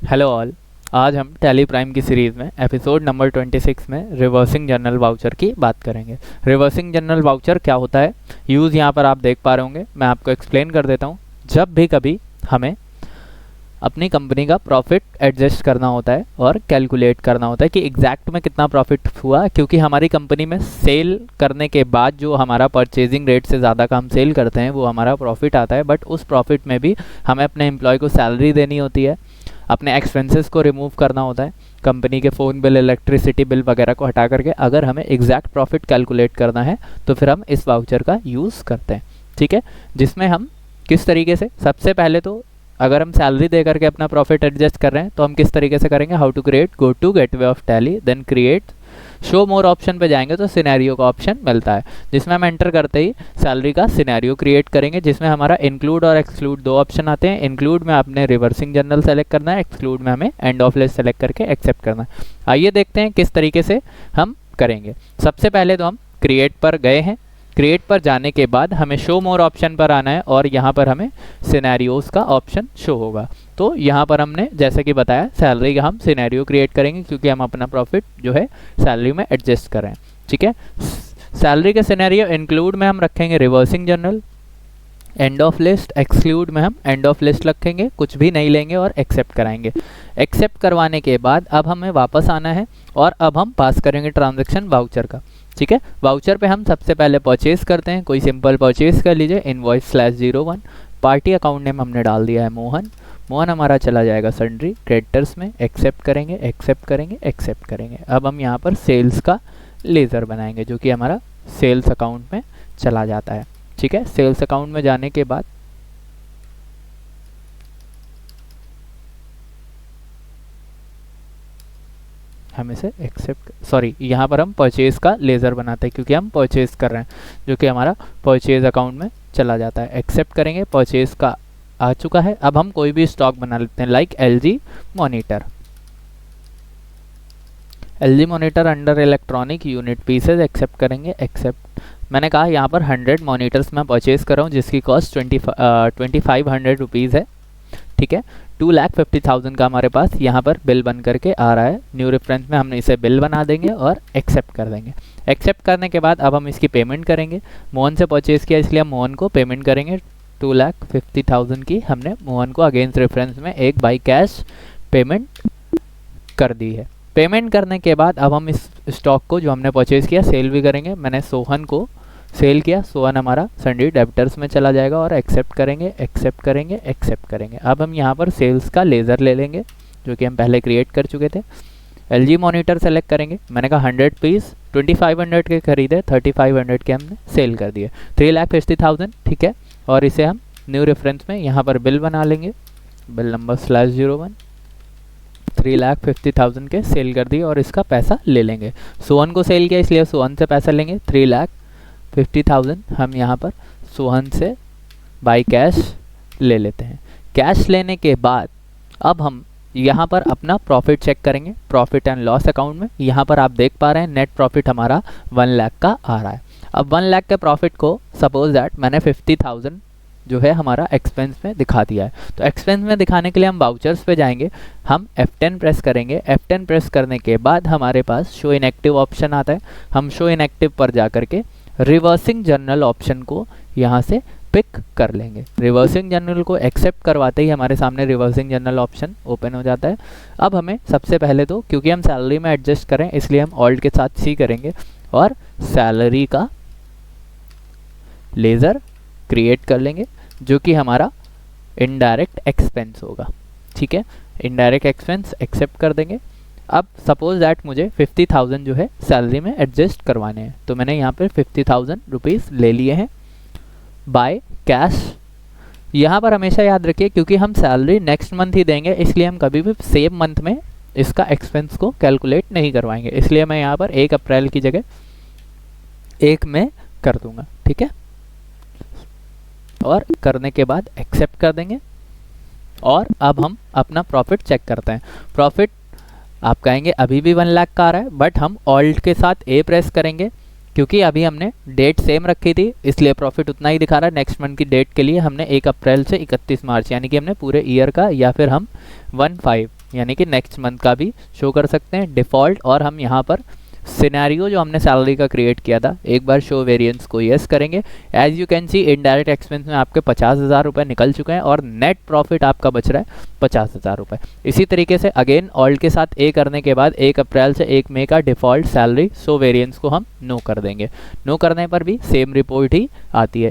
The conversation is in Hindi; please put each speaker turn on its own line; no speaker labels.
Hello all. आज हम टैली प्राइम की सीरीज़ में एपिसोड नंबर 26 में रिवर्सिंग जनरल वाउचर की बात करेंगे। रिवर्सिंग जनरल वाउचर क्या होता है, यूज़ यहाँ पर आप देख पा रहे होंगे। मैं आपको एक्सप्लेन कर देता हूँ। जब भी कभी हमें अपनी कंपनी का प्रॉफिट एडजस्ट करना होता है और कैलकुलेट करना होता है कि एग्जैक्ट में कितना प्रॉफिट हुआ, क्योंकि हमारी कंपनी में सेल करने के बाद जो हमारा परचेजिंग रेट से ज़्यादा का हम सेल करते हैं वो हमारा प्रॉफिट आता है। बट उस प्रॉफिट में भी हमें अपने एम्प्लॉय को सैलरी देनी होती है, अपने एक्सपेंसेस को रिमूव करना होता है, कंपनी के फ़ोन बिल, इलेक्ट्रिसिटी बिल वगैरह को हटा करके अगर हमें एग्जैक्ट प्रॉफिट कैलकुलेट करना है तो फिर हम इस वाउचर का यूज़ करते हैं। ठीक है, जिसमें हम किस तरीके से, सबसे पहले तो अगर हम सैलरी दे करके अपना प्रॉफिट एडजस्ट कर रहे हैं तो हम किस तरीके से करेंगे, how to create, go to gateway of Tally, then create, show more option पे जाएंगे तो सिनेरियो का ऑप्शन मिलता है, जिसमें हम एंटर करते ही सैलरी का सिनेरियो क्रिएट करेंगे, जिसमें हमारा इंक्लूड और एक्सक्लूड दो ऑप्शन आते हैं। इंक्लूड में आपने रिवर्सिंग जनरल सेलेक्ट करना है, एक्सक्लूड में हमें एंड ऑफ लिस्ट सेलेक्ट करके एक्सेप्ट करना है। आइए देखते हैं किस तरीके से हम करेंगे। सबसे पहले तो हम क्रिएट पर गए हैं। क्रिएट पर जाने के बाद हमें शो मोर ऑप्शन पर आना है और यहाँ पर हमें सिनेरियोज का ऑप्शन शो होगा। तो यहाँ पर हमने जैसे कि बताया सैलरी का हम सिनेरियो क्रिएट करेंगे, क्योंकि हम अपना प्रॉफिट जो है सैलरी में एडजस्ट कर रहे हैं। ठीक है, सैलरी के सिनेरियो इंक्लूड में हम रखेंगे reversing general, end of list, exclude में हम एंड ऑफ लिस्ट रखेंगे, कुछ भी नहीं लेंगे और एक्सेप्ट कराएंगे। एक्सेप्ट करवाने के बाद अब हमें वापस आना है और अब हम पास करेंगे ट्रांजेक्शन वाउचर का। ठीक है, वाउचर पे हम सबसे पहले परचेज करते हैं, कोई सिंपल परचेज कर लीजिए, इनवॉइस/01, पार्टी अकाउंट नेम हमने डाल दिया है मोहन। मोहन हमारा चला जाएगा सन्ड्री क्रेडिटर्स में, एक्सेप्ट करेंगे, एक्सेप्ट करेंगे, एक्सेप्ट करेंगे। अब हम यहाँ पर सेल्स का लेज़र बनाएंगे जो कि हमारा सेल्स अकाउंट में चला जाता है। ठीक है, सेल्स अकाउंट में जाने के बाद हम इसे यहाँ पर हम परचेज का लेज़र बनाते हैं, क्योंकि हम परचेज कर रहे हैं, जो कि हमारा परचेज अकाउंट में चला जाता है। एक्सेप्ट करेंगे, परचेज का आ चुका है। अब हम कोई भी स्टॉक बना लेते हैं, like LG monitor. LG monitor under electronic unit pieces, accept करेंगे, एक्सेप्ट। मैंने कहा यहाँ पर 100 मॉनिटर्स मैं परचेज कर रहा हूँ, जिसकी कॉस्ट 2500 रुपीज़ है। ठीक है, 2,50,000 का हमारे पास यहाँ पर बिल बन करके आ रहा है। न्यू रेफरेंस में हमने इसे बिल बना देंगे और एक्सेप्ट कर देंगे। एक्सेप्ट करने के बाद अब हम इसकी पेमेंट करेंगे। मोहन से परचेज़ किया इसलिए हम मोहन को पेमेंट करेंगे। 2,50,000 की हमने मोहन को अगेंस्ट रेफरेंस में एक बाई कैश पेमेंट कर दी है। पेमेंट करने के बाद अब हम इस स्टॉक को जो हमने परचेज़ किया सेल भी करेंगे। मैंने सोहन को सेल किया, सोहन हमारा सन्ड्री डेबिटर्स में चला जाएगा और एक्सेप्ट करेंगे, एक्सेप्ट करेंगे, एक्सेप्ट करेंगे। अब हम यहाँ पर सेल्स का लेज़र ले लेंगे जो कि हम पहले क्रिएट कर चुके थे। LG मॉनिटर सेलेक्ट करेंगे। मैंने कहा 100 पीस 2500 के खरीदे, 3500 के हमने सेल कर दिए, 3,50,000। ठीक है, और इसे हम न्यू रेफरेंस में यहाँ पर बिल बना लेंगे, बिल नंबर /01, 3,50,000 के सेल कर दिए और इसका पैसा ले लेंगे। सोहन को सेल किया इसलिए सोहन से पैसा लेंगे, 3,50,000 हम यहाँ पर सोहन से बाई कैश ले लेते हैं। कैश लेने के बाद अब हम यहाँ पर अपना प्रॉफिट चेक करेंगे, प्रॉफिट एंड लॉस अकाउंट में। यहाँ पर आप देख पा रहे हैं नेट प्रॉफिट हमारा 1 लाख का आ रहा है। अब 1 लाख के प्रॉफिट को सपोज दैट मैंने 50,000 जो है हमारा एक्सपेंस में दिखा दिया है। तो एक्सपेंस में दिखाने के लिए हम वाउचर्स पे जाएंगे, हम F10 प्रेस करेंगे। F10 प्रेस करने के बाद हमारे पास शो इनएक्टिव ऑप्शन आता है। हम शो इनएक्टिव पर जा करके रिवर्सिंग जनरल ऑप्शन को यहाँ से पिक कर लेंगे। रिवर्सिंग जनरल को एक्सेप्ट करवाते ही हमारे सामने रिवर्सिंग जनरल ऑप्शन ओपन हो जाता है। अब हमें सबसे पहले तो, क्योंकि हम सैलरी में एडजस्ट करें इसलिए हम ऑल्ट के साथ C करेंगे और सैलरी का लेज़र क्रिएट कर लेंगे जो कि हमारा इनडायरेक्ट एक्सपेंस होगा। ठीक है, इनडायरेक्ट एक्सपेंस एक्सेप्ट कर देंगे। अब सपोज दैट मुझे 50,000 जो है सैलरी में एडजस्ट करवाने हैं, तो मैंने यहाँ पर 50,000 रुपीज़ ले लिए हैं बाय कैश। यहाँ पर हमेशा याद रखिए, क्योंकि हम सैलरी नेक्स्ट मंथ ही देंगे इसलिए हम कभी भी सेम मंथ में इसका एक्सपेंस को कैलकुलेट नहीं करवाएंगे, इसलिए मैं यहाँ पर 1 अप्रैल की जगह 1 मई कर दूंगा। ठीक है, और करने के बाद एक्सेप्ट कर देंगे और अब हम अपना प्रॉफिट चेक करते हैं। प्रॉफिट आप कहेंगे अभी भी 1 लाख का आ रहा है, बट हम ऑल्ट के साथ A प्रेस करेंगे, क्योंकि अभी हमने डेट सेम रखी थी इसलिए प्रॉफिट उतना ही दिखा रहा है। नेक्स्ट मंथ की डेट के लिए हमने 1 अप्रैल से 31 मार्च यानी कि हमने पूरे ईयर का, या फिर हम 15 यानी कि नेक्स्ट मंथ का भी शो कर सकते हैं डिफ़ॉल्ट। और हम यहाँ पर सिनेरियो जो हमने सैलरी का क्रिएट किया था, एक बार शो वेरिएंस को यस करेंगे। As you can see indirect expense में आपके 50,000 रुपये निकल चुके हैं और नेट प्रॉफिट आपका बच रहा है 50,000 रुपये। इसी तरीके से अगेन ऑल्ट के साथ ए करने के बाद 1 अप्रैल से 1 मई का डिफ़ॉल्ट सैलरी शो वेरिएंस को हम नो कर देंगे। नो करने पर भी सेम रिपोर्ट ही आती है।